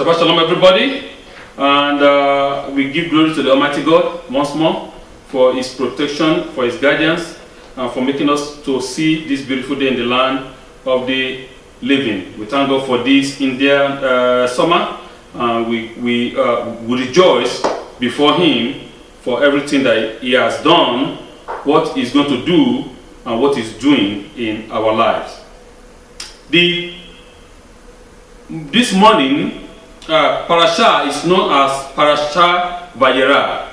Shabbat Shalom, everybody. And we give glory to the Almighty God once more for His protection, for His guidance, and for making us to see this beautiful day in the land of the living. We thank God for this Indian summer. We rejoice before Him for everything that He has done, what He's going to do, and what He's doing in our lives. This morning, Parasha is known as Parasha Vayera.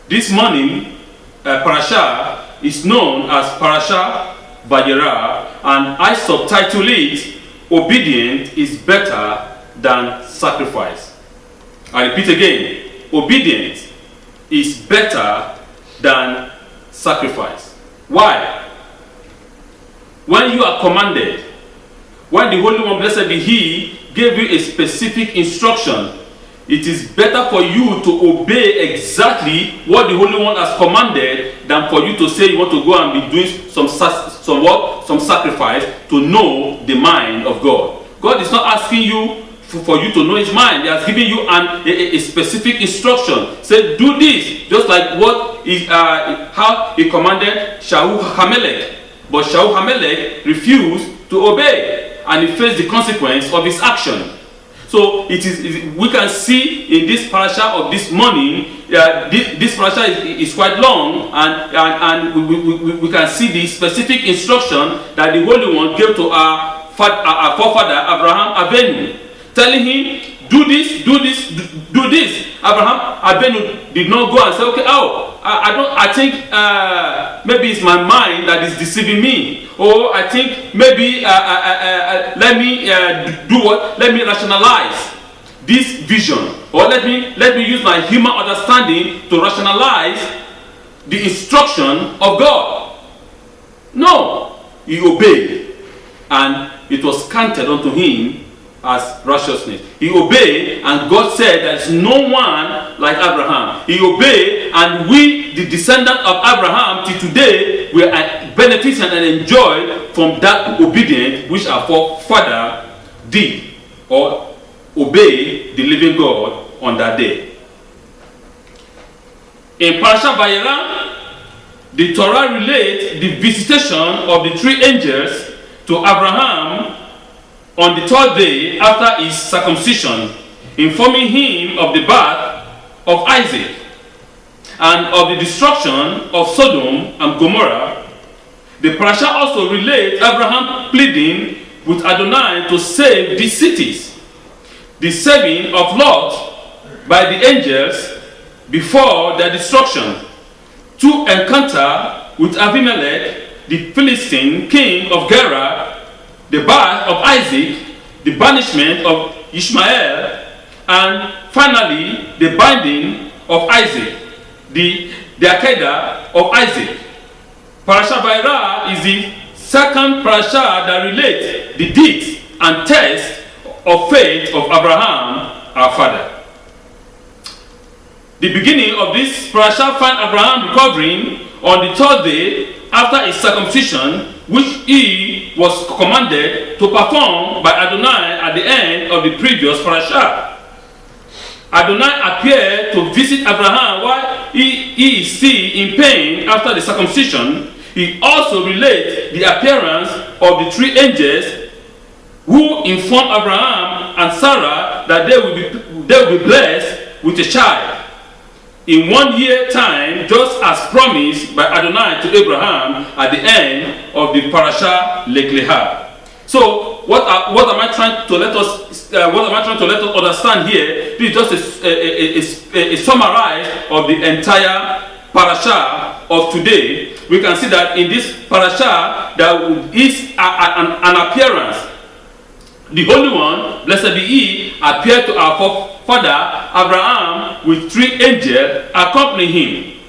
This morning, Parasha is known as Parasha Vayera, and I subtitle it, Obedience is better than sacrifice. I repeat again, obedience is better than sacrifice. Why? When you are commanded, when the Holy One, blessed be He, gave you a specific instruction, it is better for you to obey exactly what the Holy One has commanded than for you to say you want to go and be doing some sacrifice to know the mind of God. God is not asking you for you to know His mind. He has given you a specific instruction. Say, do this, just like what is how He commanded Shaul HaMelech. But Shaul HaMelech refused to obey, and he faced the consequence of his action. So we can see in this parasha of this morning, this parasha is quite long, and we can see the specific instruction that the Holy One gave to our forefather Abraham Avenu, telling him, do this, do this, do this. Abraham Avenu did not go and say, okay, I think maybe it's my mind that is deceiving me, or I think maybe let me let me rationalize this vision, or let me use my human understanding to rationalize the instruction of God. No, he obeyed, and it was counted unto him as righteousness. He obeyed, and God said there is no one like Abraham. He obeyed, and we, the descendant of Abraham, till today, we are benefiting and enjoy from that obedience which our forefather did, or obeyed the living God on that day. In Parashat Vayera, the Torah relates the visitation of the three angels to Abraham on the third day after his circumcision, informing him of the birth of Isaac and of the destruction of Sodom and Gomorrah. The parasha also relates Abraham pleading with Adonai to save these cities, the saving of Lot by the angels before their destruction, to encounter with Abimelech, the Philistine king of Gerar, the birth of Isaac, the banishment of Ishmael, and finally the binding of Isaac, the Akedah of Isaac. Parasha Vayera is the second parasha that relates the deeds and test of faith of Abraham, our father. The beginning of this parasha finds Abraham recovering on the third day after his circumcision, which he was commanded to perform by Adonai at the end of the previous parasha. Adonai appeared to visit Abraham while he is still in pain after the circumcision. He also relates the appearance of the three angels who informed Abraham and Sarah that they will be blessed with a child in 1 year time, just as promised by Adonai to Abraham at the end of the parasha Lech Lecha. So, what am I trying to let us understand here? This is just a summary of the entire parasha of today. We can see that in this parasha there is an appearance. The Holy One, blessed be He, appeared to our father Abraham with three angels accompanying him.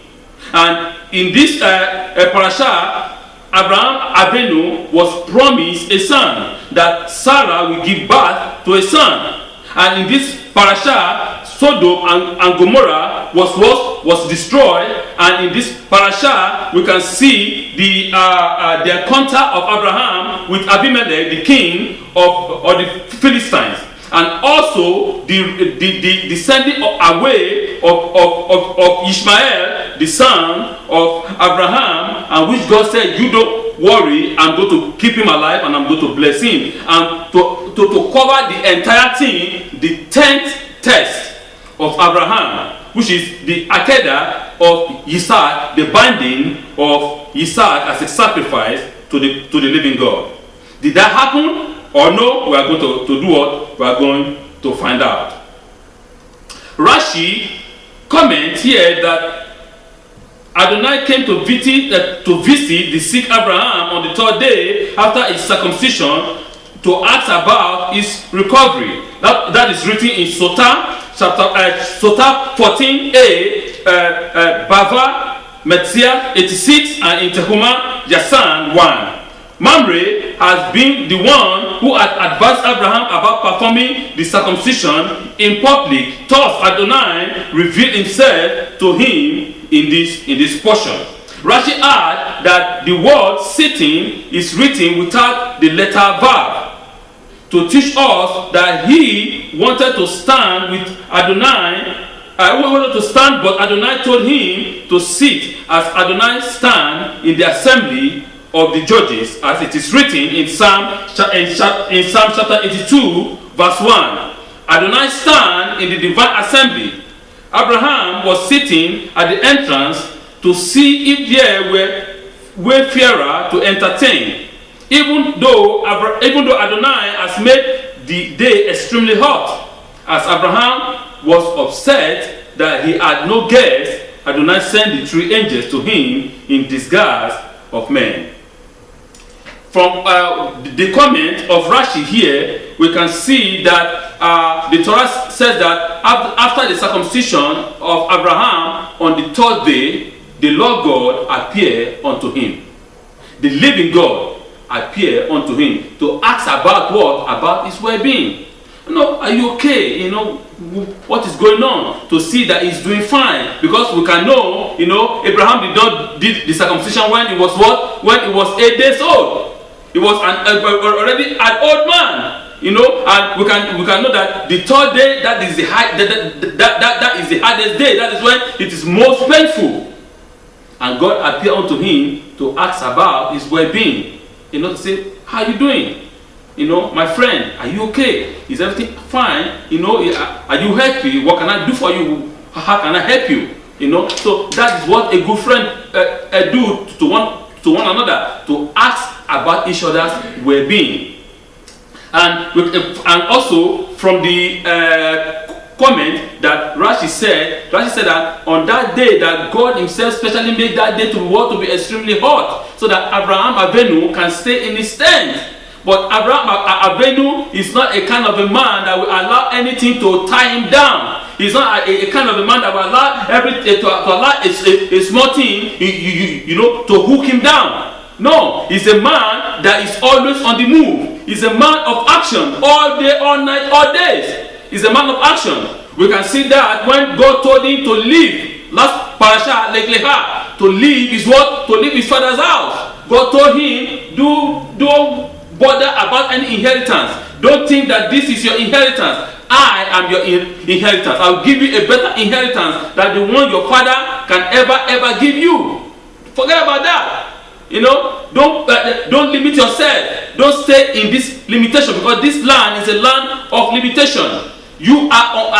And in this parasha, Abraham Avenu was promised a son, that Sarah will give birth to a son. And in this parasha, Sodom and Gomorrah was destroyed, and in this parasha we can see the encounter of Abraham with Abimelech, the king of the Philistines. and also the sending away of Ishmael, the son of Abraham, and which God said, you don't worry, I'm going to keep him alive and I'm going to bless him. And to cover the entire thing, the 10th test of Abraham, which is the Akedah of Isaac, the binding of Isaac as a sacrifice to the living God. Did that happen or no? We are going to do what? We are going to find out. Rashi comments here that Adonai came to visit the sick Abraham on the 3rd day after his circumcision to ask about his recovery. That is written in Sotah, Sotah 14a, Bava, Metzia 86, and in Tehumah, Yasan 1. Mamre has been the one who had advised Abraham about performing the circumcision in public. Thus Adonai revealed himself to him in this portion. Rashi adds that the word sitting is written without the letter verb, to teach us that he wanted to stand with Adonai. He wanted to stand, but Adonai told him to sit as Adonai stand in the assembly of the judges, as it is written in Psalm chapter 82, verse 1. Adonai stand in the divine assembly. Abraham was sitting at the entrance to see if there were wayfarer to entertain. Even though Adonai has made the day extremely hot, as Abraham was upset that he had no guest, Adonai sent the 3 angels to him in disguise of men. From the comment of Rashi here, we can see that the Torah says that after the circumcision of Abraham on the 3rd day, the Lord God appeared unto him. The living God appeared unto him to ask about what? About his well-being. Are you okay? What is going on? To see that he's doing fine. Because we can know, Abraham did the circumcision when he was what? When he was 8 days old. He was already an old man, and we can know that the 3rd day, that is the hardest day. That is when it is most painful. And God appeared unto him to ask about his well-being. To say, how are you doing? My friend, are you okay? Is everything fine? Are you happy? What can I do for you? How can I help you? So that is what a good friend do to one another, to ask about each other's well-being. And also from the comment that Rashi said that on that day that God himself specially made that day to be extremely hot, so that Abraham Avinu can stay in his tent. But Abraham Avinu is not a kind of a man that will allow anything to tie him down. He's not a kind of a man that will allow a small thing to hook him down. No, he's a man that is always on the move. He's a man of action all day, all night, all days. He's a man of action. We can see that when God told him to leave, last parasha, Lech Lecha, to leave his what? To leave his father's house. God told him, don't bother about any inheritance. Don't think that this is your inheritance. I am your inheritance. I'll give you a better inheritance than the one your father can ever give you. Forget about that. Don't limit yourself. Don't stay in this limitation, because this land is a land of limitation. You are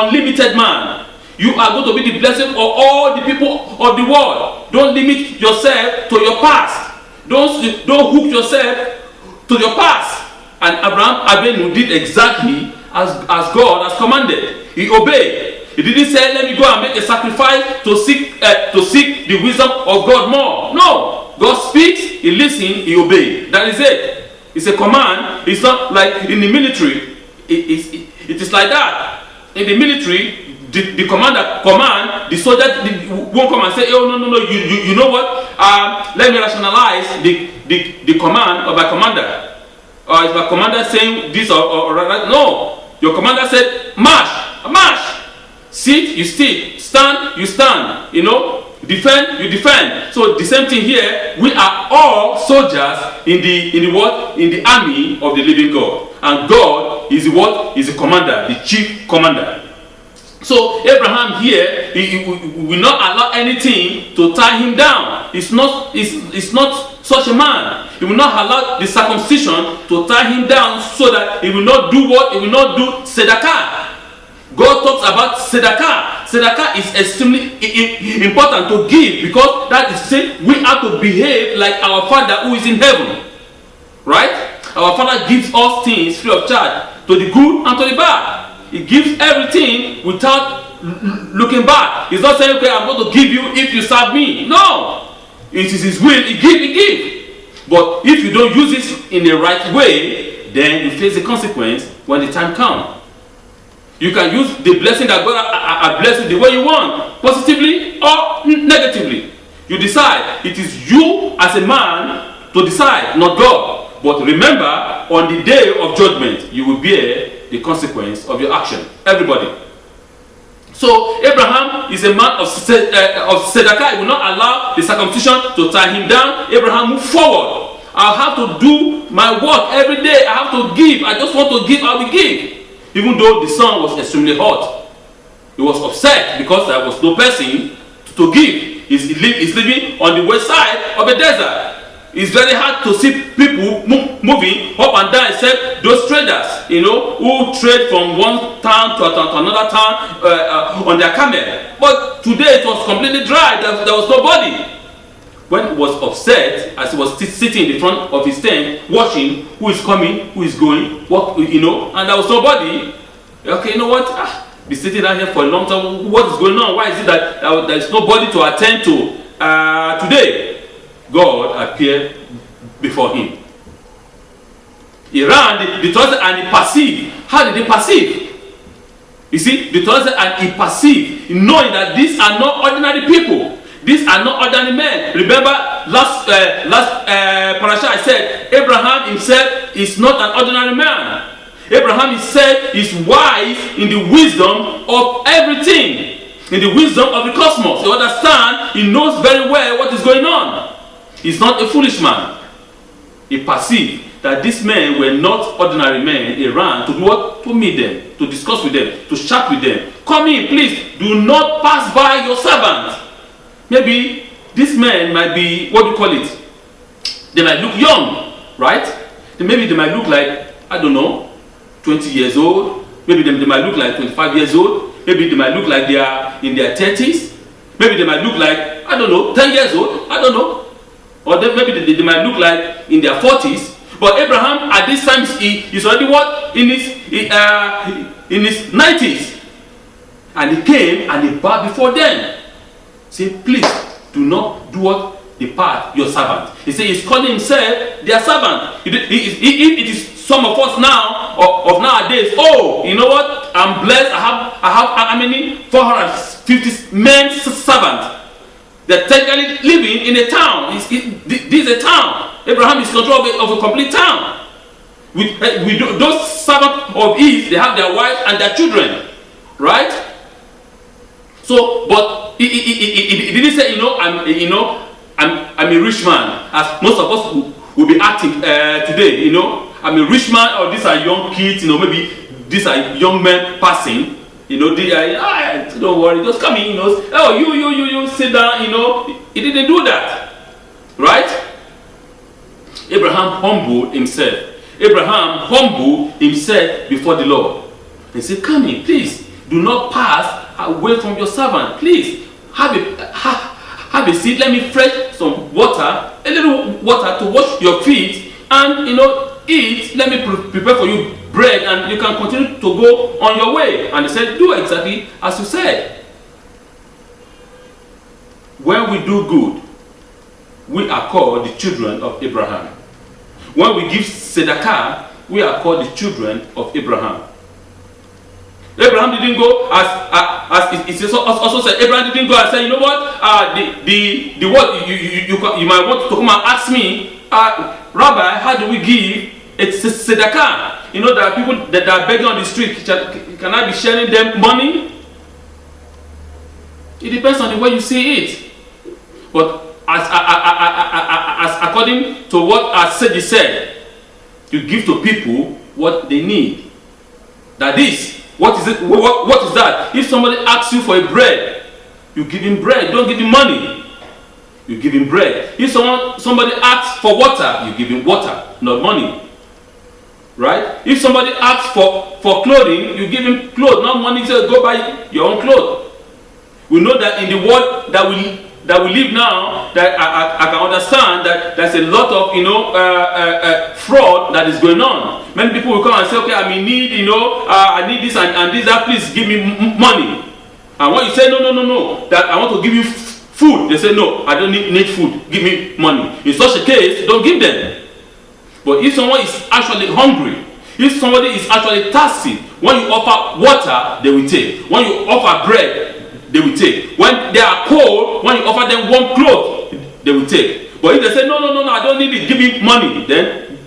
unlimited man. You are going to be the blessing of all the people of the world. Don't limit yourself to your past. Don't hook yourself to your past. And Abraham Avinu did exactly as God has commanded. He obeyed. He didn't say, let me go and make a sacrifice to seek the wisdom of God more. No. God speaks, he listens, he obeys. That is it. It's a command. It's not like in the military. It is like that. In the military, the commander command, the soldier won't come and say, oh, no, you know what? Let me rationalize the command of my commander. Or is my commander saying this or that? No. Your commander said, march. Sit, you sit. Stand, you stand. defend, you defend. So the same thing here. We are all soldiers in the what? In the army of the living God. And God is the what? Is the commander, the chief commander. So Abraham here, he will not allow anything to tie him down. It's not such a man. He will not allow the circumcision to tie him down so that he will not do what? He will not do tzedakah. God talks about tzedakah. Tzedakah is extremely important to give, because that is to say we have to behave like our Father who is in heaven. Right? Our Father gives us things free of charge, to the good and to the bad. He gives everything without looking back. He's not saying, okay, I'm going to give you if you serve me. No. It is His will. He gives. But if you don't use it in the right way, then you face the consequence when the time comes. You can use the blessing that God has blessed you the way you want, positively or negatively. You decide. It is you as a man to decide, not God. But remember, on the day of judgment, you will bear the consequence of your action. Everybody. So Abraham is a man of tzedakah. He will not allow the circumcision to tie him down. Abraham moved forward. I have to do my work every day. I have to give. I just want to give. I will give. Even though the sun was extremely hot, he was upset because there was no person to give. He's living on the west side of the desert. It's very hard to see people moving up and down, except those traders, who trade from one town to another town on their camel. But today it was completely dry. There was nobody. When he was upset, as he was sitting in the front of his tent, watching who is coming, who is going, and there was nobody. Okay, you know what? Be sitting down here for a long time. What is going on? Why is it that there is nobody to attend to today? God appeared before him. He ran the Torah and he perceived. How did he perceive? You see, the Torah and he perceived, knowing that these are not ordinary people. These are not ordinary men. Remember, last parasha I said, Abraham himself is not an ordinary man. Abraham himself is wise in the wisdom of everything, in the wisdom of the cosmos. You understand? He knows very well what is going on. He's not a foolish man. He perceived that these men were not ordinary men. He ran to do what? To meet them, to discuss with them, to chat with them. Come in, please. Do not pass by your servant. Maybe these men might be, what do you call it? They might look young, right? Maybe they might look like, I don't know, 20 years old. Maybe they might look like 25 years old. Maybe they might look like they are in their 30s. Maybe they might look like, I don't know, 10 years old. I don't know. Or maybe they might look like in their 40s. But Abraham at this time he's already what? In his 90s. And he came and he bowed before them. Say, please do not do what? Depart your servant. He said he's calling himself their servant. If it is some of us now of nowadays, oh, you know what? I'm blessed. I have how many? 450 men servants. They're technically living in a town. This is a town. Abraham is control of a complete town. With those servants of his, they have their wives and their children, right? So, but he didn't say, I'm a rich man, as most of us will be acting today. I'm a rich man, or these are young kids. Maybe these are young men passing. Don't worry, just come in, oh, you sit down, He didn't do that. Right? Abraham humbled himself. Abraham humbled himself before the Lord. He said, come in, please. Do not pass away from your servant. Please, have a seat. Let me fetch some water, a little water to wash your feet, and, eat. Let me prepare for you bread, and you can continue to go on your way. And he said, do exactly as you said. When we do good, we are called the children of Abraham. When we give tzedakah, we are called the children of Abraham. Abraham didn't go as it also said. Abraham didn't go and say, you know what? The what you might want to come and ask me, Rabbi, how do we give a tzedakah? There are people that are begging on the street. Can I be sharing them money? It depends on the way you see it. But as according to what our sage said, you give to people what they need. That is, what is it? What is that? If somebody asks you for a bread, you give him bread. Don't give him money. You give him bread. If somebody asks for water, you give him water, not money. Right? If somebody asks for clothing, you give him clothes, not money. Say, go buy your own clothes. We know that in the world that we live now, that I can understand that there's a lot of fraud that is going on. Many people will come and say, okay, I may need I need this and this, that, please give me money. And when you say no, that I want to give you food, they say no, I don't need food, give me money. In such a case, don't give them. But if someone is actually hungry, if somebody is actually thirsty, when you offer water, they will take. When you offer bread, they will take. When they are cold, when you offer them warm clothes, they will take. But if they say, no, I don't need it, give me money, then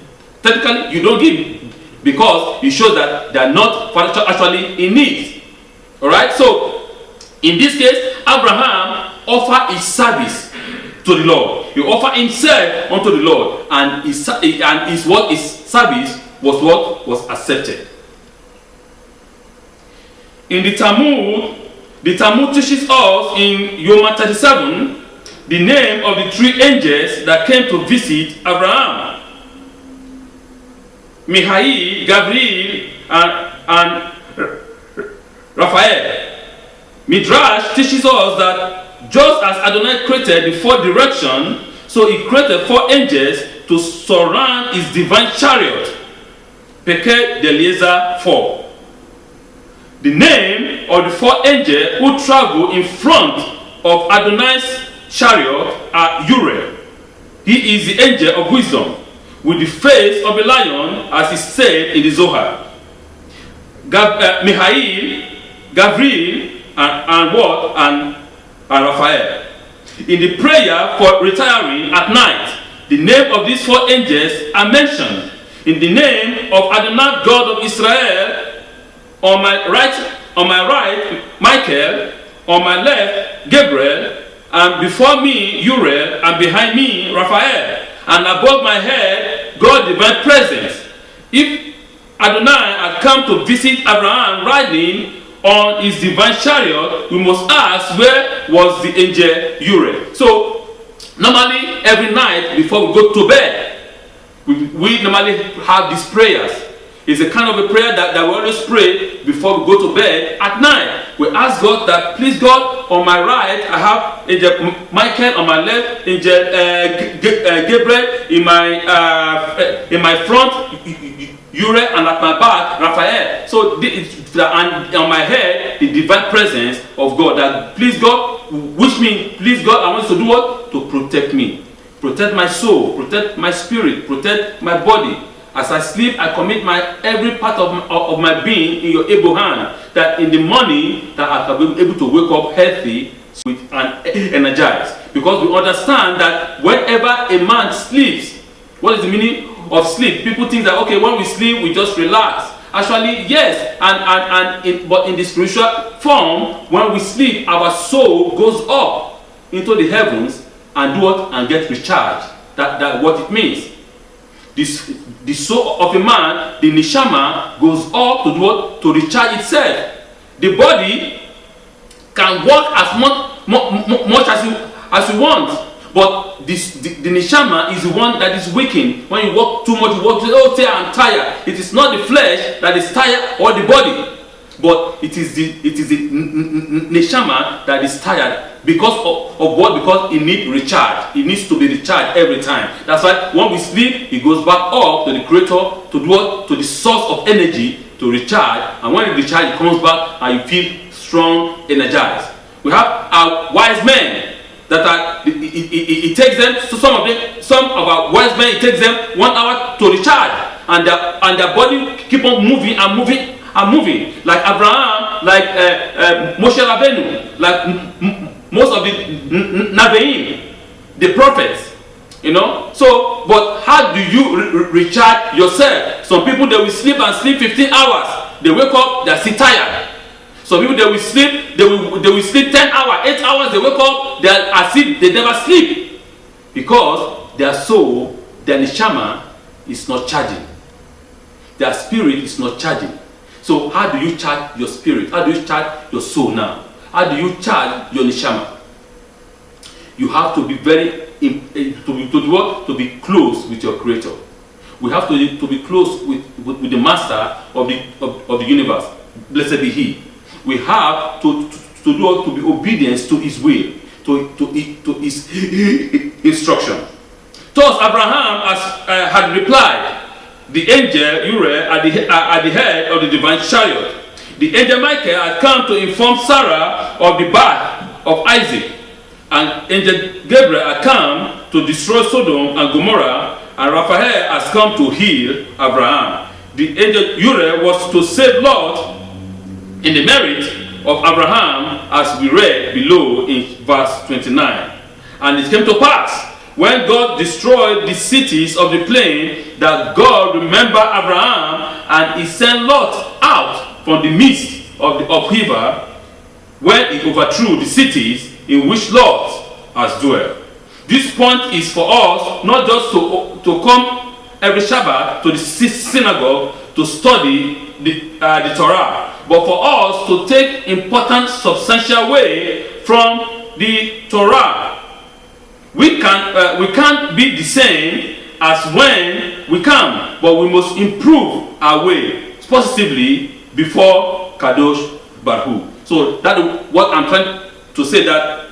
technically you don't give, because it shows that they are not actually in need. Alright, so in this case, Abraham offered his service to the Lord. He offered himself unto the Lord, and his service was what was accepted. In the Talmud teaches us in Yoma 37 the name of the three angels that came to visit Abraham: Michael, Gabriel, and Raphael. Midrash teaches us that just as Adonai created the four directions, so he created four angels to surround his divine chariot. Pekeh Eliezer 4. The name of the four angels who travel in front of Adonai's chariot are Uriel. He is the angel of wisdom, with the face of a lion, as is said in the Zohar. Michael, Gabriel, and Raphael. In the prayer for retiring at night, the name of these four angels are mentioned. In the name of Adonai, God of Israel, on my right, Michael, on my left, Gabriel, and before me, Uriel, and behind me, Raphael, and above my head, God's divine presence. If Adonai had come to visit Abraham riding on his divine chariot, we must ask, where was the angel Uriel? So, normally, every night before we go to bed, we normally have these prayers. It's a kind of a prayer that we always pray before we go to bed at night. We ask God that, please God, on my right I have angel Michael, on my left angel Gabriel, in my front Uriel, and at my back Raphael. So and on my head the divine presence of God. That please God, which means please God, I want you to do what? To protect me, protect my soul, protect my spirit, protect my body. As I sleep, I commit every part of my being in your able hand, that in the morning that I can be able to wake up healthy and energized. Because we understand that whenever a man sleeps, what is the meaning of sleep? People think that, okay, when we sleep, we just relax. Actually, yes, but in the spiritual form, when we sleep, our soul goes up into the heavens and do what? And get recharged. That what it means. The soul of a man, the neshama, goes up to do what? To recharge itself. The body can work as much as you want, but the neshama is the one that is weakened. When you work too much, you work, oh, I'm tired. It is not the flesh that is tired or the body, but it is the neshama that is tired. Because of what? Because it needs recharge. It needs to be recharged every time. That's why when we sleep, it goes back up to the creator to do what? To the source of energy to recharge. And when it recharges, it comes back and you feel strong, energized. We have our wise men that are. It takes them. So some of our wise men, it takes them 1 hour to recharge, and their body keep on moving and moving and moving. Like Abraham, like Moshe Rabbeinu, like most of the Naveim, the prophets, So, but how do you recharge yourself? Some people, they will sleep 15 hours. They wake up, they are still tired. Some people, they will sleep will sleep 10 hours, 8 hours, they wake up, they are as if they never sleep. Because their soul, their neshama, is not charging. Their spirit is not charging. So how do you charge your spirit? How do you charge your soul now? How do you charge your neshama? You have to be to be close with your creator. We have to be close with the master of the universe. Blessed be he. We have to be obedient to his will, to his instruction. Thus Abraham had replied, the angel Uriah at the head of the divine chariot. The angel Michael had come to inform Sarah of the birth of Isaac, and angel Gabriel had come to destroy Sodom and Gomorrah, and Raphael has come to heal Abraham. The angel Uriah was to save Lot in the merit of Abraham, as we read below in verse 29. And it came to pass, when God destroyed the cities of the plain, that God remembered Abraham, and he sent Lot out from the midst of the upheaval, when he overthrew the cities in which Lot has dwelt. This point is for us not just to come every Shabbat to the synagogue to study the Torah, but for us to take important substantial way from the Torah. We can't be the same as when we come, but we must improve our way positively before Kadosh Baruch Hu. So that is what I'm trying to say, that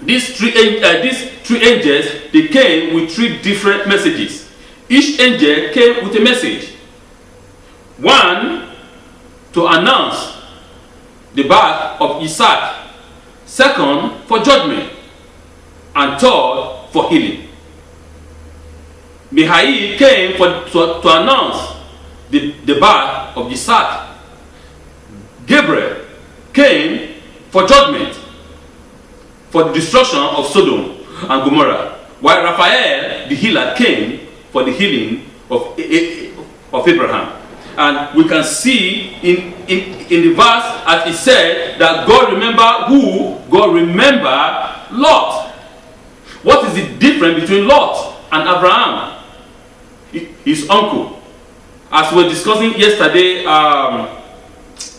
these three angels, they came with three different messages. Each angel came with a message. One, to announce the birth of Isaac. Second, for judgment. And third, for healing. Michael came to announce the birth of Isaac. Gabriel came for judgment, for the destruction of Sodom and Gomorrah, while Raphael, the healer, came for the healing of Abraham. And we can see in the verse, as it said, that God remember who? God remember Lot. What is the difference between Lot and Abraham? His uncle. As we were discussing yesterday at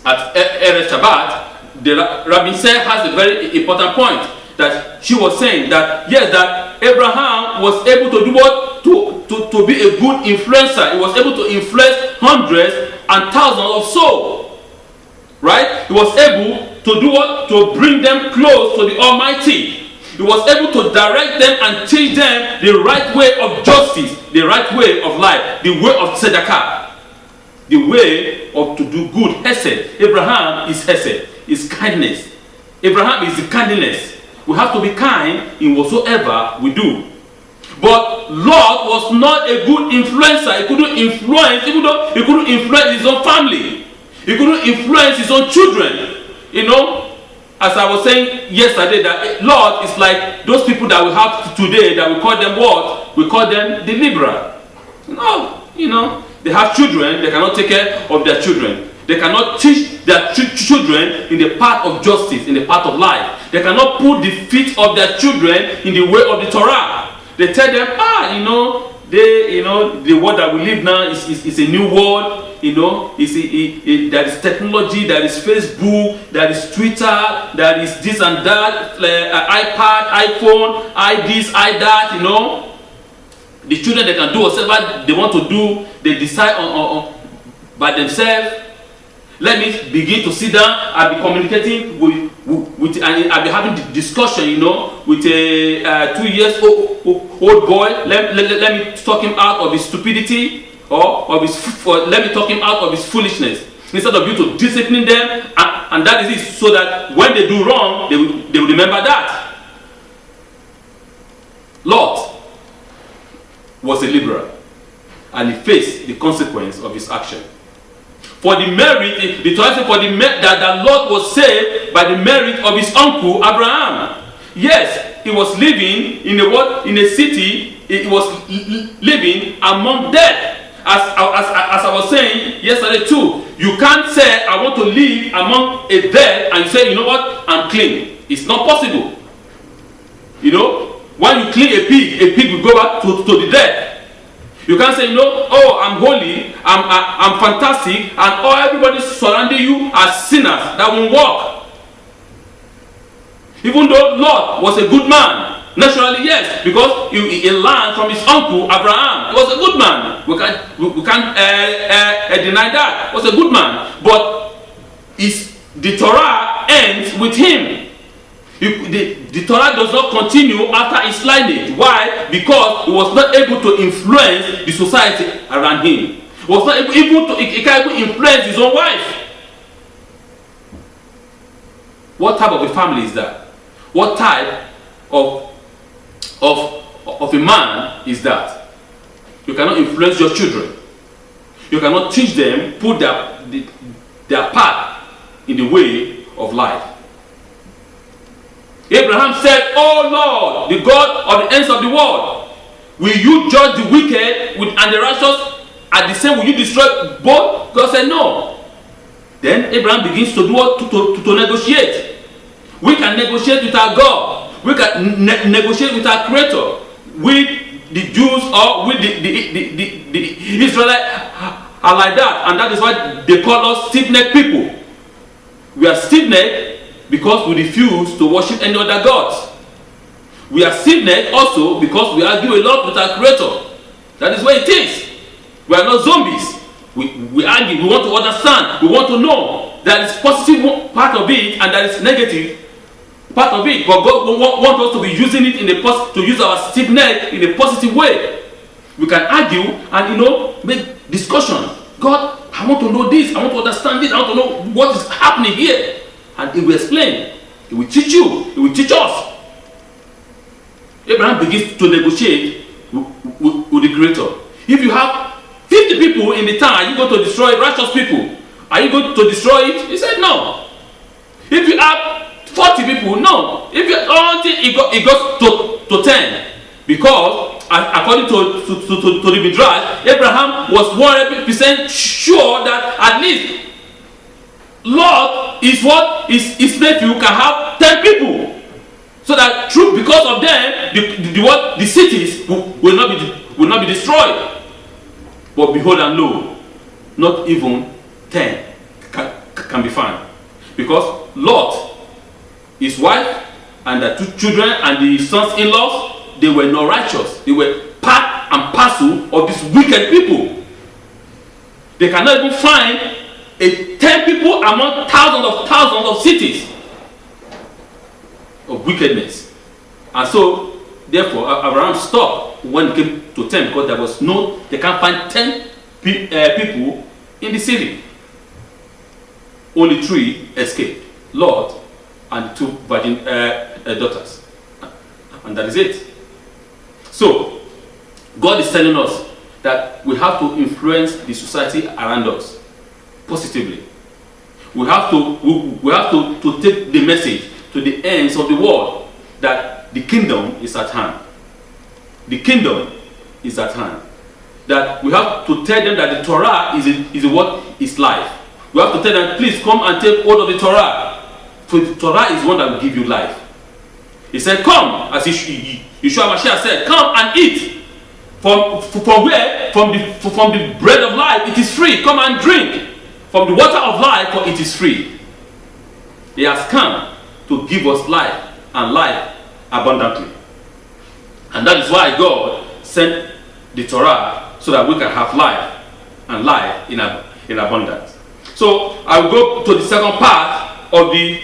Erev Shabbat, the Rabbi said has a very important point, that she was saying that yes, that Abraham was able to do what? To be a good influencer. He was able to influence hundreds and thousands of souls. Right? He was able to do what? To bring them close to the Almighty. He was able to direct them and teach them the right way of justice, the right way of life, the way of tzedakah, the way of to do good. Hesed. Abraham is hesed, is kindness. Abraham is the kindness. We have to be kind in whatsoever we do. But Lot was not a good influencer. He couldn't influence, even though he couldn't influence his own family. He couldn't influence his own children. You know, as I was saying yesterday, that Lot is like those people that we have today, that we call them what? We call them the liberal. No, you know, they have children, they cannot take care of their children. They cannot teach their children in the path of justice, in the path of life. They cannot put the feet of their children in the way of the Torah. They tell them, the world that we live now is a new world. You know, there is technology, there is Facebook, there is Twitter, there is this and that, iPad, iPhone, this, that. You know, the children, they can do whatever they want to do. They decide on by themselves. Let me begin to sit down. I'll be communicating with and I'll be having the discussion, you know, with a 2 years old boy. Let me talk him out of his stupidity, or let me talk him out of his foolishness. Instead of you to discipline them, and that is it, so that when they do wrong, they will remember that. Lot was a liberal, and he faced the consequence of his action. For the merit, the Torah says, that Lot was saved by the merit of his uncle Abraham. Yes, he was living in a city. He was living among death, As I was saying yesterday too, you can't say I want to live among a dead and you say, you know what, I'm clean. It's not possible. You know, when you clean a pig will go back to the dead. You can't say, no, oh, I'm holy, I'm fantastic, and all everybody surrounding you are sinners. That won't work. Even though Lot was a good man, naturally yes, because he learned from his uncle Abraham. He was a good man. We can't deny that. He was a good man. But the Torah ends with him. The Torah does not continue after his lineage. Why? Because he was not able to influence the society around him. He was not able he can't even influence his own wife. What type of a family is that? What type of a man is that? You cannot influence your children. You cannot teach them, put their path in the way of life. Abraham said, "Oh Lord, the God of the ends of the world, will you judge the wicked and the righteous at the same? Will you destroy both?" God said, "No." Then Abraham begins to do what? To negotiate. We can negotiate with our God. We can negotiate with our Creator. With the Jews or with the Israelites are like that, and that is why they call us stiff-necked people. We are stiff-necked because we refuse to worship any other gods. We are stiff-necked also because we argue a lot with our Creator. That is what it is. We are not zombies. We argue. We want to understand. We want to know. There is positive part of it and there is negative part of it. But God wants us to be using it to use our stiff-neck in a positive way. We can argue and make discussion. God, I want to know this. I want to understand this. I want to know what is happening here. And He will explain. He will teach you. He will teach us. Abraham begins to negotiate with the Creator. If you have 50 people in the town, are you going to destroy righteous people? Are you going to destroy it? He said no. If you have 40 people, no. If you until it goes to 10, because according to the Midrash, Abraham was 100% sure that at least Lot is what his nephew can have 10 people, so that because of them the cities will not be destroyed. But behold and lo, not even 10 can be found, because Lot, his wife, and the 2 children and the sons-in-laws, they were not righteous. They were part and parcel of these wicked people. They cannot even find 10 people among thousands of cities of wickedness. And so, therefore, Abraham stopped when it came to 10, because they can't find 10 people in the city. Only 3 escaped: Lot and 2 virgin daughters. And that is it. So, God is telling us that we have to influence the society around us positively. We have to take the message to the ends of the world that the kingdom is at hand. The kingdom is at hand. That we have to tell them that the Torah is what is life. We have to tell them, please come and take hold of the Torah. For the Torah is one that will give you life. He said, come, as Yeshua Mashiach said, come and eat. From where? From the bread of life, it is free. Come and drink. From the water of life, for it is free. He has come to give us life, and life abundantly. And that is why God sent the Torah, so that we can have life, and life in abundance. So I will go to the second part of the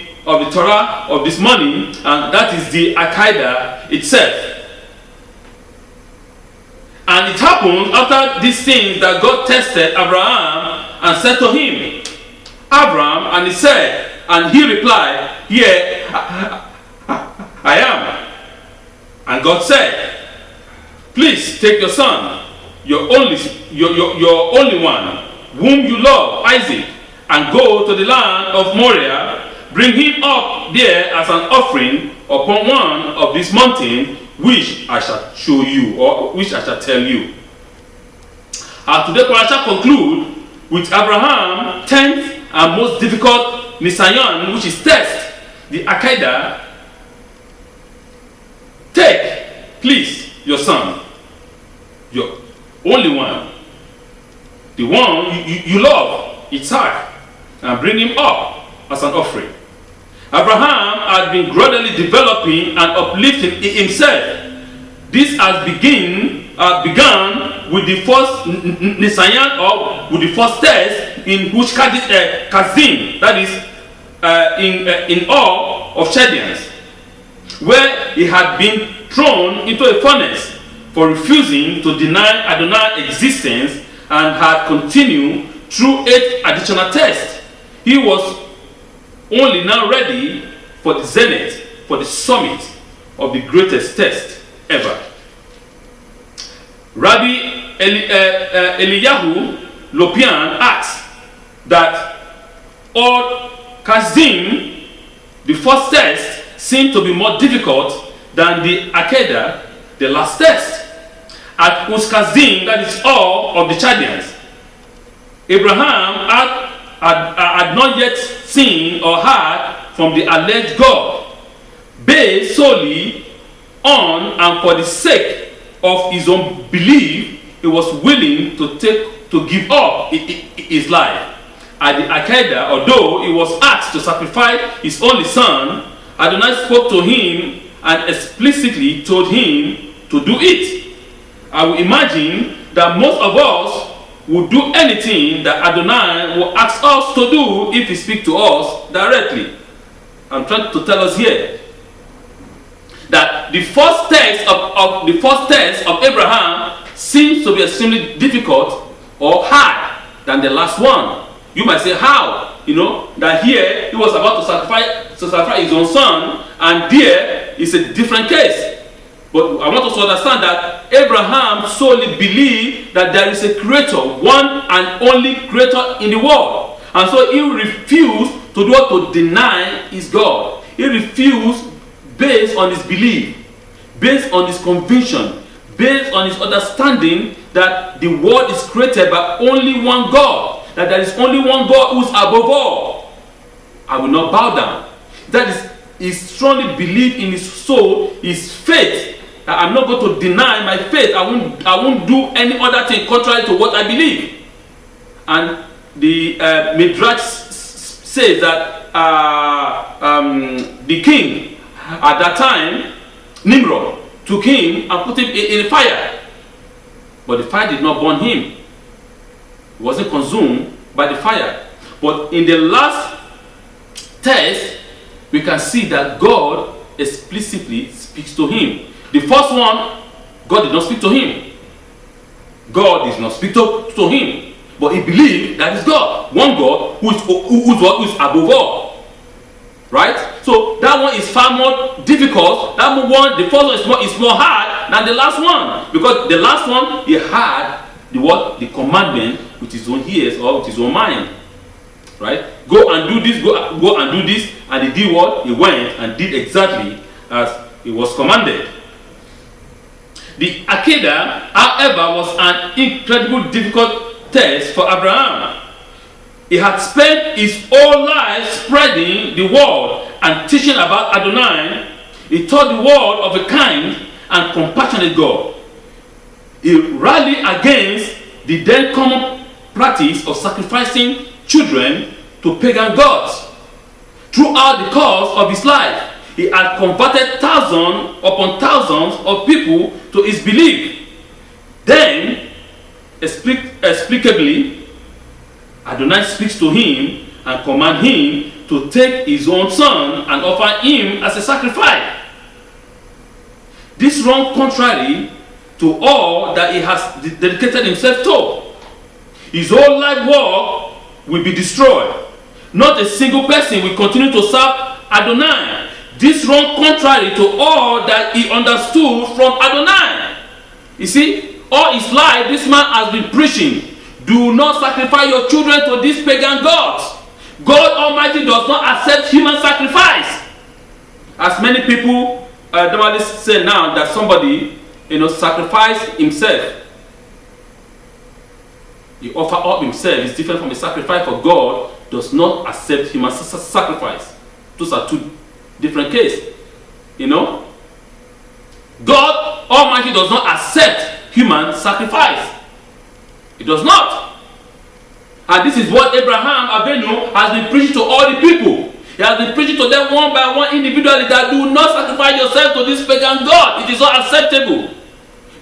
Torah of this morning, and that is the Akedah itself. And it happened after these things that God tested Abraham and said to him, Abraham, and he said, and he replied, here I am. And God said, please take your son, your only one, whom you love, Isaac, and go to the land of Moriah. Bring him up there as an offering upon one of these mountains, which I shall show you, or which I shall tell you. Today parasha conclude with Abraham 10th and most difficult Nisayon, which is test. The Akedah, take, please, your son, your only one, the one you love, Isaac, and bring him up as an offering. Abraham had been gradually developing and uplifting himself. This has begun with the first Nisayon, or with the first test in which Kazim, that is in Ur of Chaldeans, where he had been thrown into a furnace for refusing to deny Adonai's existence, and had continued through 8 additional tests. He was only now ready for the zenith, for the summit of the greatest test ever. Rabbi Eliyahu Lopian asks that all Kazim, the first test, seemed to be more difficult than the Akedah, the last test. At Kazim, that is all of the Chaldeans, Abraham had not yet seen or heard from the alleged God. Based solely on and for the sake of his own belief, he was willing to give up his life. At the Akedah, although he was asked to sacrifice his only son, Adonai spoke to him and explicitly told him to do it. I will imagine that most of us would do anything that Adonai will ask us to do if he speaks to us directly. I'm trying to tell us here that the first test of Abraham seems to be extremely difficult or hard than the last one. You might say, how? That here he was about to sacrifice his own son, and there is a different case. But I want us to understand that Abraham solely believed that there is a creator, one and only creator in the world. And so he refused to do what? To deny his God. He refused based on his belief, based on his conviction, based on his understanding that the world is created by only one God, that there is only one God who is above all. I will not bow down. That is, he strongly believed in his soul, his faith, that I'm not going to deny my faith. I won't do any other thing contrary to what I believe. And the Midrash says that the king at that time, Nimrod, took him and put him in the fire. But the fire did not burn him. He wasn't consumed by the fire. But in the last test, we can see that God explicitly speaks to him. The first one, God did not speak to him. God did not speak to him. But he believed that is God. One God who is above all. Right? So that one is far more difficult. That one, the first one is more hard than the last one. Because the last one, he had the commandment with his own ears or with his own mind. Right? Go and do this, go and do this. And he did what? He went and did exactly as he was commanded. The Akedah, however, was an incredibly difficult test for Abraham. He had spent his whole life spreading the word and teaching about Adonai. He taught the world of a kind and compassionate God. He rallied against the then common practice of sacrificing children to pagan gods. Throughout the course of his life, he had converted thousands upon thousands of people to his belief. Then, explicably, Adonai speaks to him and commands him to take his own son and offer him as a sacrifice. This runs contrary to all that he has dedicated himself to. His whole life work will be destroyed. Not a single person will continue to serve Adonai. This runs contrary to all that he understood from Adonai. You see, all his life this man has been preaching, do not sacrifice your children to these pagan gods. God Almighty does not accept human sacrifice. As many people normally say now that somebody sacrifice himself. He offered up himself. It's different from a sacrifice, for God does not accept human sacrifice. Those are two different cases. You know? God Almighty does not accept human sacrifice. He does not. And this is what Abraham Avenu has been preaching to all the people. He has been preaching to them one by one individually that do not sacrifice yourself to this pagan God. It is not acceptable.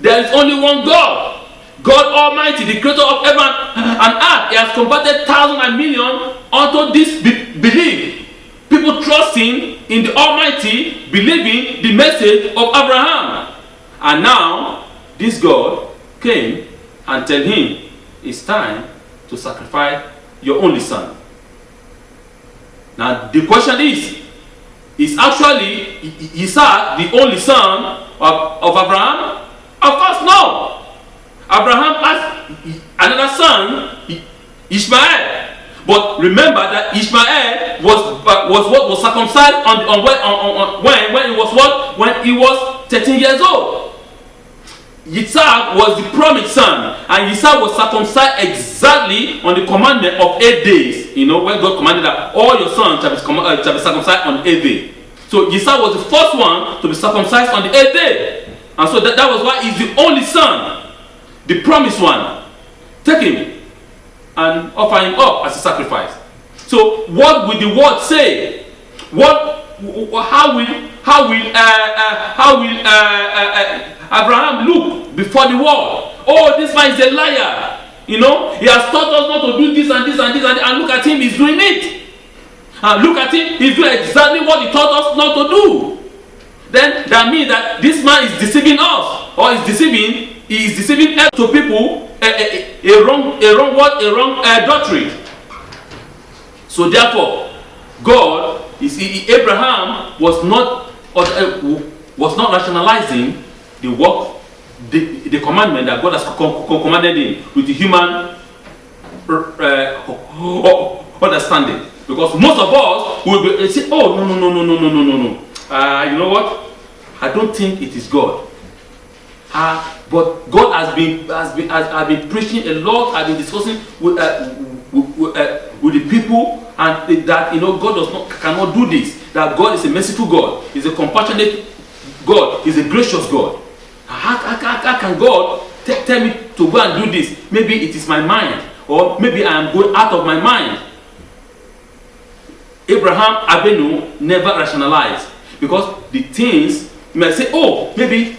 There is only one God. God Almighty, the creator of heaven and earth. He has converted thousands and millions unto this belief. People trusting in the Almighty, believing the message of Abraham. And now, this God came and tell him, it's time to sacrifice your only son. Now, the question is actually Isaac the only son of Abraham? Of course, no. Abraham has another son, Ishmael. But remember that Ishmael was circumcised when he was what? When he was 13 years old. Isaac was the promised son, and Isaac was circumcised exactly on the commandment of 8 days. You know, when God commanded that all your sons shall be circumcised on 8 days. So Isaac was the first one to be circumcised on the 8th day, and so that was why he's the only son, the promised one. Take him and offer him up as a sacrifice. So what will the word say? How will Abraham look before the world? Oh, this man is a liar. You know, he has taught us not to do this and this and this and look at him, he's doing it. And look at him, he's doing exactly what he taught us not to do. Then that means that this man is deceiving us, or is deceiving to people a wrong doctrine. So therefore, Abraham was not rationalizing the work, the commandment that God has commanded him with the human understanding. Because most of us will be say, oh no. You know what? I don't think it is God. But God has been preaching a lot. I've been discussing with the people, and that God cannot do this. That God is a merciful God. He's a compassionate God. He's a gracious God. How can God tell me to go and do this? Maybe it is my mind, or maybe I am going out of my mind. Abraham Avenu never rationalized, because the things you might say, oh, maybe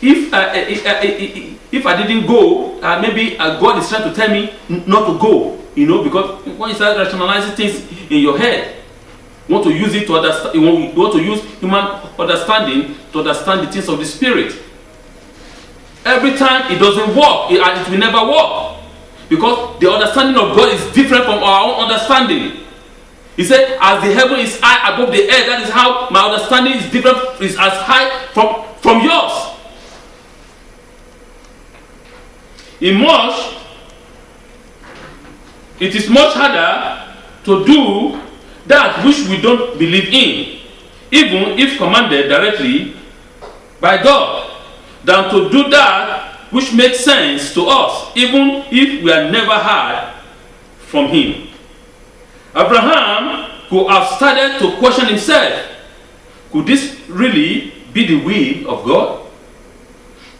if I didn't go, maybe God is trying to tell me not to go. Because when you start rationalizing things in your head, you want to use it to understand. You want to use human understanding to understand the things of the spirit. Every time it doesn't work, and it will never work, because the understanding of God is different from our own understanding. He said, as the heaven is high above the earth, that is how my understanding is different, is as high from yours. It is much harder to do that which we don't believe in, even if commanded directly by God, than to do that which makes sense to us, even if we have never heard from him. Abraham could have started to question himself, could this really be the will of God?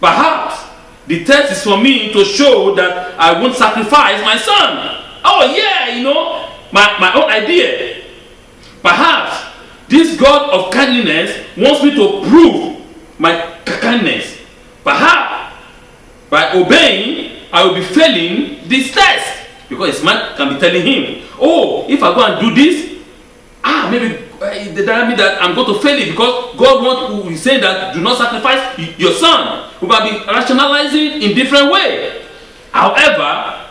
Perhaps the test is for me to show that I won't sacrifice my son. Oh yeah, my own idea. Perhaps this God of kindness wants me to prove my kindness. Perhaps by obeying, I will be failing this test. Because his man can be telling him, oh, if I go and do this, maybe that means that I'm going to fail it, because God will say that do not sacrifice your son. We might be rationalizing in different way. However,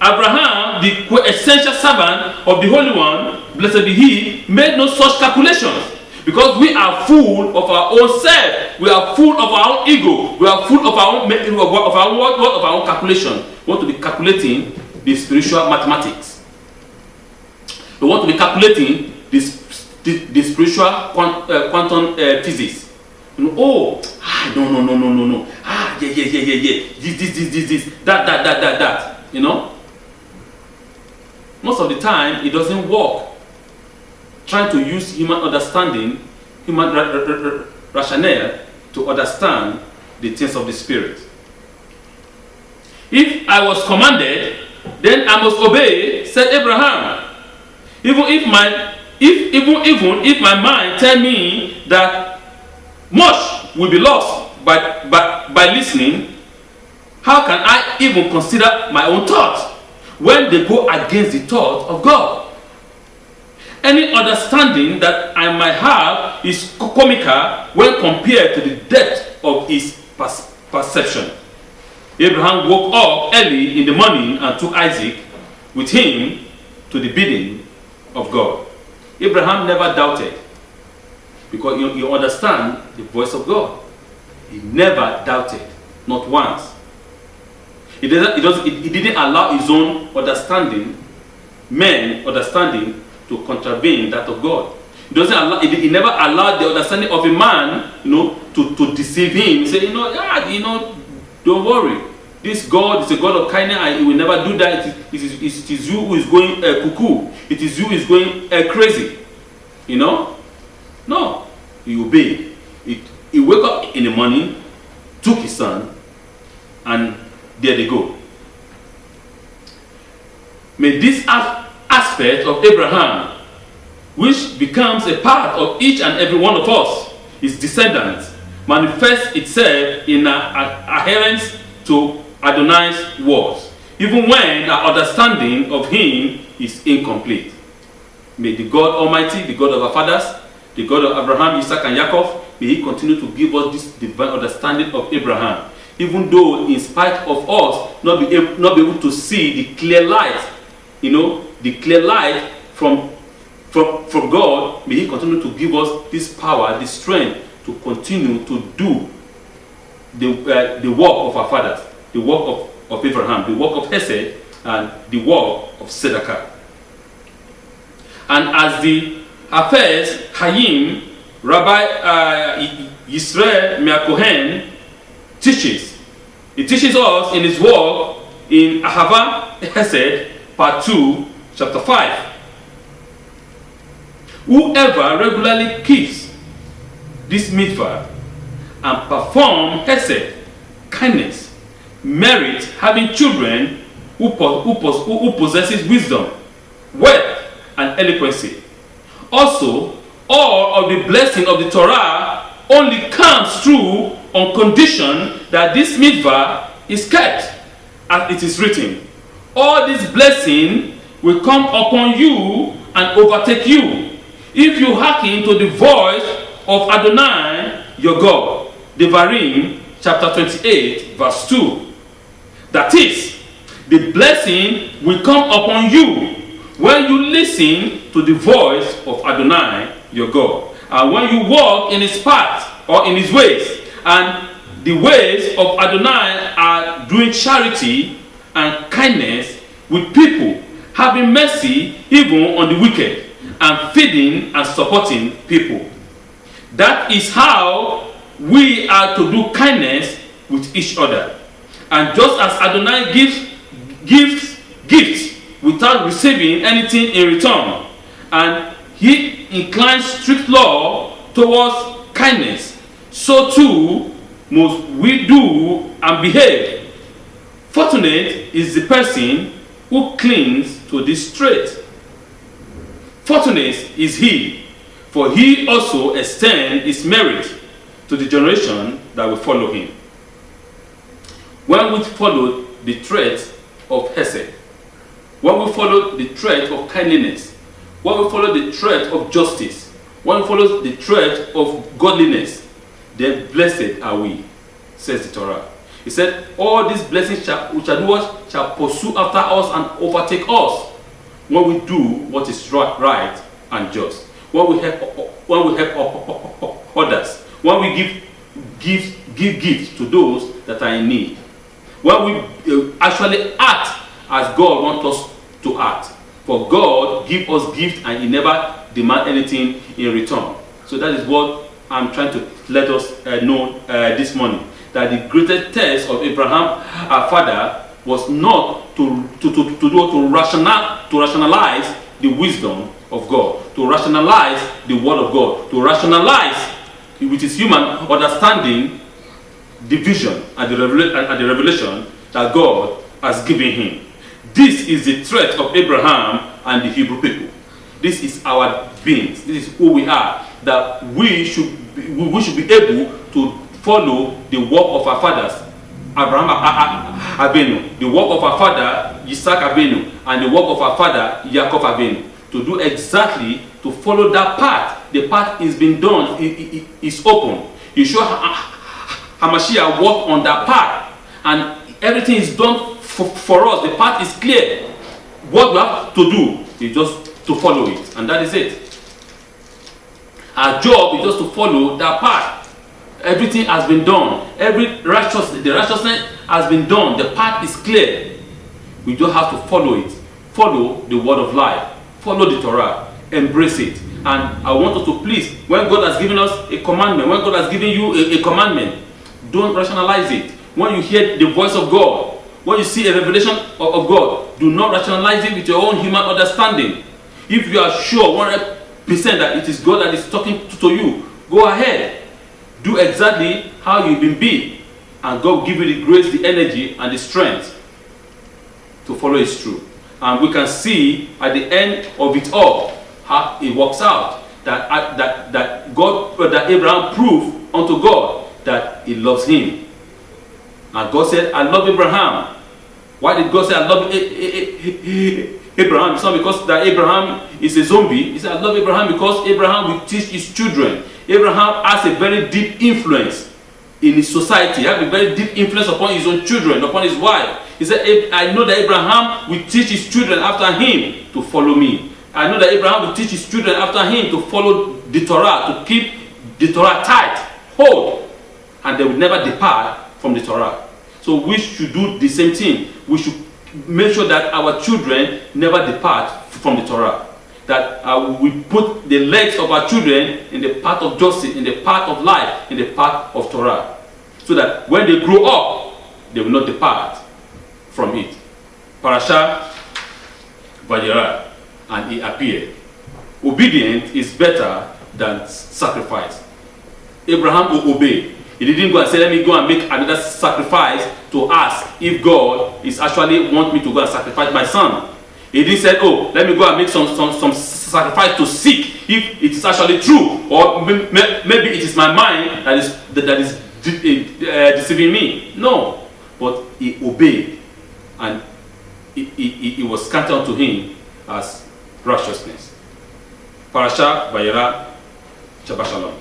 Abraham, the essential servant of the Holy One, blessed be he, made no such calculations. Because we are full of our own self, we are full of our own ego, we are full of our own calculation. We want to be calculating the spiritual mathematics. We want to be calculating the spiritual quantum physics. No. Yeah. This, that. you know, most of the time it doesn't work. Trying to use human understanding, human rationale to understand the things of the Spirit. If I was commanded, then I must obey, said Abraham. Even if my mind tell me that much will be lost by listening, how can I even consider my own thoughts when they go against the thought of God? Any understanding that I might have is comical when compared to the depth of his perception. Abraham woke up early in the morning and took Isaac with him to the bidding of God. Abraham never doubted, because you understand the voice of God. He never doubted, not once. He didn't allow his own understanding, men's understanding, to contravene that of God. He never allowed the understanding of a man, to deceive him. Say, don't worry. This God is a God of kindness, and He will never do that. It is you who is going cuckoo. It is you who is going crazy. No. He obeyed. He woke up in the morning, took his son, and there they go. May this aspect of Abraham, which becomes a part of each and every one of us, his descendants, manifest itself in our adherence to Adonai's words, even when our understanding of him is incomplete. May the God Almighty, the God of our fathers, the God of Abraham, Isaac, and Jacob, may He continue to give us this divine understanding of Abraham, even though in spite of us not be able to see the clear light, the clear light from God. May He continue to give us this power, this strength to continue to do the work of our fathers, the work of Abraham, the work of Hesed, and the work of Tzedakah. And as the Hafez Chaim, Rabbi Yisrael Meir Cohen teaches, he teaches us in his work in Ahava Hesed, part 2, chapter 5. Whoever regularly keeps this mitzvah and perform Hesed, kindness, merit having children who possesses wisdom, wealth, and eloquency. Also, all of the blessing of the Torah only comes true on condition that this mitzvah is kept, as it is written. All this blessing will come upon you and overtake you if you hearken to the voice of Adonai your God. Devarim chapter 28 verse 2. That is, the blessing will come upon you when you listen to the voice of Adonai your God, and when you walk in his path or in his ways. And the ways of Adonai are doing charity and kindness with people, having mercy even on the wicked, and feeding and supporting people. That is how we are to do kindness with each other. And just as Adonai gives gifts without receiving anything in return, and he inclines strict law towards kindness, so too must we do and behave. Fortunate is the person who clings to this trait. Fortunate is he, for he also extends his merit to the generation that will follow him. When we follow the trait of Hesed, when we follow the trait of kindliness, when we follow the trait of justice, when we follow the trait of godliness, then blessed are we, says the Torah. He said, all these blessings shall pursue after us and overtake us when we do what is right and just, when we help others, when we give gifts to those that are in need, when we actually act as God wants us to act. For God gives us gifts and He never demands anything in return. So that is what I'm trying to let us know this morning. That the greatest test of Abraham, our father, was not to rationalize the wisdom of God, to rationalize the word of God, to rationalize with his human understanding the vision and the revelation that God has given him. This is the threat of Abraham and the Hebrew people. This is our beings. This is who we are. That we should be able to follow the work of our fathers, Abraham Avinu, the work of our father Isaac Avinu, and the work of our father Jacob Avinu. To do exactly, to follow that path. The path is being done. It is open. Yeshua HaMashiach walked on that path, and everything is done for us. The path is clear. What we have to do is just to follow it, and that is it. Our job is just to follow that path. Everything has been done. The righteousness has been done. The path is clear. We just have to follow it. Follow the word of life. Follow the Torah. Embrace it. And I want us to please, when God has given us a commandment, when God has given you a commandment, don't rationalize it. When you hear the voice of God, when you see a revelation of God, do not rationalize it with your own human understanding. If you are sure 100% that it is God that is talking to you, go ahead. Do exactly how you've been be, and God will give you the grace, the energy, and the strength to follow His truth. And we can see at the end of it all how it works out. That Abraham proved unto God that he loves him. And God said, I love Abraham. Why did God say, I love Abraham? It's not because that Abraham is a zombie. He said, I love Abraham because Abraham will teach his children. Abraham has a very deep influence in his society. He has a very deep influence upon his own children, upon his wife. He said, I know that Abraham will teach his children after him to follow me. I know that Abraham will teach his children after him to follow the Torah, to keep the Torah tight, hold, and they will never depart from the Torah. So we should do the same thing. We should make sure that our children never depart from the Torah. That we put the legs of our children in the path of justice, in the path of life, in the path of Torah. So that when they grow up, they will not depart from it. Parasha Vayera, and he appeared. Obedience is better than sacrifice. Abraham will obey. He didn't go and say, let me go and make another sacrifice to ask if God is actually want me to go and sacrifice my son. He didn't say, oh, let me go and make some sacrifice to seek if it is actually true, or maybe it is my mind that is deceiving me. No, but he obeyed, and it was counted unto him as righteousness. Parasha Vayera. Shabbat Shalom.